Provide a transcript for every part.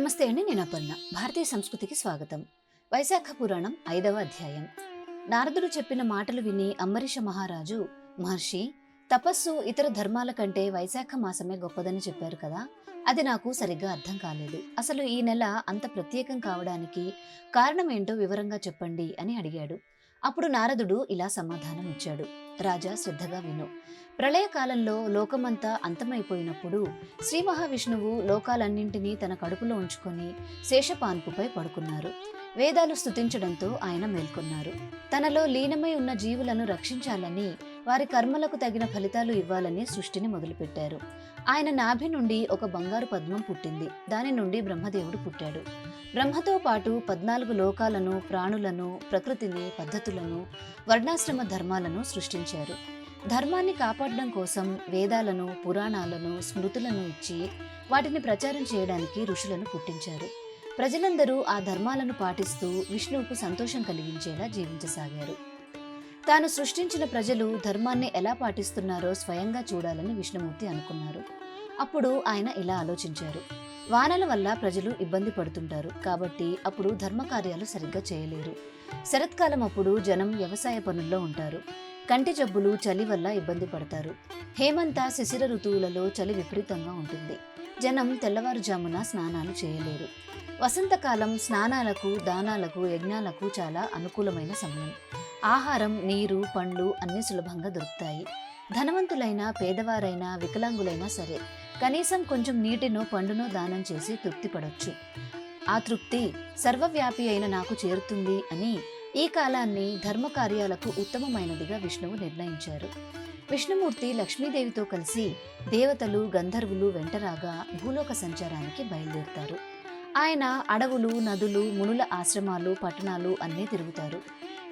నమస్తే అండి, నేను అపర్ణ. భారతీయ సంస్కృతికి స్వాగతం. వైశాఖ పురాణం 5వ అధ్యాయం. నారదుడు చెప్పిన మాటలు విని అంబరీష మహారాజు, మహర్షి, తపస్సు ఇతర ధర్మాల కంటే వైశాఖ మాసమే గొప్పదని చెప్పారు కదా, అది నాకు సరిగ్గా అర్థం కాలేదు. అసలు ఈ నెల అంత ప్రత్యేకం కావడానికి కారణం ఏంటో వివరంగా చెప్పండి అని అడిగాడు. అప్పుడు నారదుడు ఇలా సమాధానం ఇచ్చాడు. రాజా, శ్రద్ధగా విను. ప్రళయకాలంలో లోకమంతా అంతమైపోయినప్పుడు శ్రీ మహావిష్ణువు లోకాలన్నింటినీ తన కడుపులో ఉంచుకొని శేషపాన్పుపై పడుకున్నారు. వేదాలు స్తుతించడంతో ఆయన మేల్కొన్నారు. తనలో లీనమై ఉన్న జీవులను రక్షించాలని, వారి కర్మలకు తగిన ఫలితాలు ఇవ్వాలని సృష్టిని మొదలుపెట్టారు. ఆయన నాభి నుండి ఒక బంగారు పద్మం పుట్టింది. దాని నుండి బ్రహ్మదేవుడు పుట్టాడు. బ్రహ్మతో పాటు 14 లోకాలను, ప్రాణులను, ప్రకృతిని, పద్ధతులను, వర్ణాశ్రమ ధర్మాలను సృష్టించారు. ధర్మాన్ని కాపాడడం కోసం వేదాలను, పురాణాలను, స్మృతులను ఇచ్చి వాటిని ప్రచారం చేయడానికి ఋషులను పుట్టించారు. ప్రజలందరూ ఆ ధర్మాలను పాటిస్తూ విష్ణువుకు సంతోషం కలిగించేలా జీవించసాగారు. తాను సృష్టించిన ప్రజలు ధర్మాన్ని ఎలా పాటిస్తున్నారో స్వయంగా చూడాలని విష్ణుమూర్తి అనుకున్నారు. అప్పుడు ఆయన ఇలా ఆలోచించారు. వానల వల్ల ప్రజలు ఇబ్బంది పడుతుంటారు కాబట్టి అప్పుడు ధర్మకార్యాలు సరిగ్గా చేయలేరు. శరత్కాలం అప్పుడు జనం వ్యవసాయ పనుల్లో ఉంటారు. కంటి జబ్బులు, చలి వల్ల ఇబ్బంది పడతారు. హేమంత, శిశిర ఋతువులలో చలి విపరీతంగా ఉంటుంది. జనం తెల్లవారుజామున స్నానాలు చేయలేరు. వసంతకాలం స్నానాలకు, దానాలకు, యజ్ఞాలకు చాలా అనుకూలమైన సమయం. ఆహారం, నీరు, పండ్లు అన్నీ సులభంగా దొరుకుతాయి. ధనవంతులైనా, పేదవారైనా, వికలాంగులైనా సరే కనీసం కొంచెం నీటినో పండునో దానం చేసి తృప్తి పడొచ్చు. ఆ తృప్తి సర్వవ్యాపి అయిన నాకు చేరుతుంది అని ఈ కాలాన్ని ధర్మకార్యాలకు ఉత్తమమైనదిగా విష్ణువు నిర్ణయించారు. విష్ణుమూర్తి లక్ష్మీదేవితో కలిసి దేవతలు, గంధర్వులు వెంటరాగా భూలోక సంచారానికి బయలుదేరుతారు. ఆయన అడవులు, నదులు, మునుల ఆశ్రమాలు, పట్టణాలు అన్నీ తిరుగుతారు.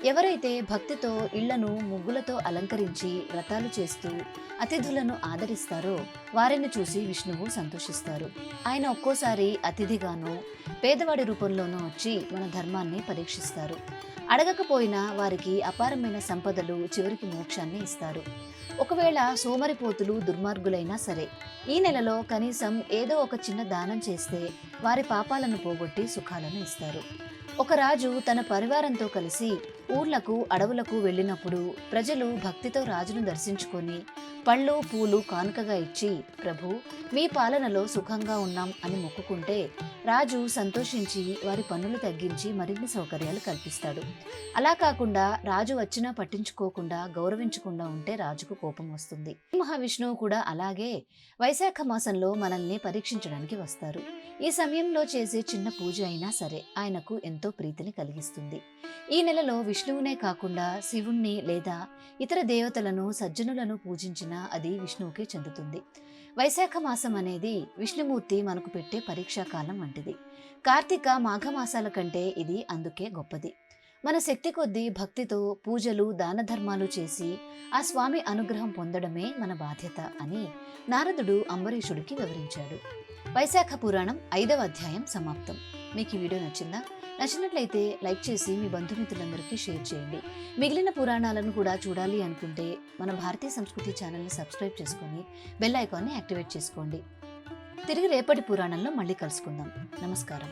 ఎవరైతే భక్తితో ఇళ్లను ముగ్గులతో అలంకరించి వ్రతాలు చేస్తూ అతిథులను ఆదరిస్తారో వారిని చూసి విష్ణువు సంతోషిస్తారు. ఆయన ఒక్కోసారి అతిథిగానో, పేదవాడి రూపంలోనూ వచ్చి మన ధర్మాన్ని పరీక్షిస్తారు. అడగకపోయినా వారికి అపారమైన సంపదలు, చివరికి మోక్షాన్ని ఇస్తారు. ఒకవేళ సోమరిపోతులు, దుర్మార్గులైనా సరే ఈ నెలలో కనీసం ఏదో ఒక చిన్న దానం చేస్తే వారి పాపాలను పోగొట్టి సుఖాలను ఇస్తారు. ఒక రాజు తన పరివారంతో కలిసి ఊర్లకు, అడవులకు వెళ్ళినప్పుడు ప్రజలు భక్తితో రాజును దర్శించుకొని పళ్ళు, పూలు కానుకగా ఇచ్చి, ప్రభు, మీ పాలనలో సుఖంగా ఉన్నాం అని మొక్కుకుంటే రాజు సంతోషించి వారి పన్నులు తగ్గించి మరిన్ని సౌకర్యాలు కల్పిస్తాడు. అలా కాకుండా రాజు వచ్చినా పట్టించుకోకుండా, గౌరవించకుండా ఉంటే రాజుకు కోపం వస్తుంది. మహావిష్ణువు కూడా అలాగే వైశాఖ మాసంలో మనల్ని పరీక్షించడానికి వస్తారు. ఈ సమయంలో చేసే చిన్న పూజ అయినా సరే ఆయనకు ఎంతో ప్రీతిని కలిగిస్తుంది. ఈ నెలలో విష్ణువునే కాకుండా శివుణ్ణి లేదా ఇతర దేవతలను, సజ్జనులను పూజించినా అది విష్ణువుకే చెందుతుంది. వైశాఖ మాసం అనేది విష్ణుమూర్తి మనకు పెట్టే పరీక్షాకాలం వంటిది. కార్తీక, మాఘమాసాల కంటే ఇది అందుకే గొప్పది. మన శక్తి కొద్దీ భక్తితో పూజలు, దాన ధర్మాలు చేసి ఆ స్వామి అనుగ్రహం పొందడమే మన బాధ్యత అని నారదుడు అంబరీషుడికి వివరించాడు. వైశాఖ పురాణం 5వ అధ్యాయం సమాప్తం. మీకు ఈ వీడియో నచ్చిందా? నచ్చినట్లయితే లైక్ చేసి మీ బంధుమిత్రులందరికీ షేర్ చేయండి. మిగిలిన పురాణాలను కూడా చూడాలి అనుకుంటే మన భారతీయ సంస్కృతి ఛానల్ని సబ్స్క్రైబ్ చేసుకొని బెల్ ఐకాన్ని యాక్టివేట్ చేసుకోండి. తిరిగి రేపటి పురాణంలో మళ్ళీ కలుసుకుందాం. నమస్కారం.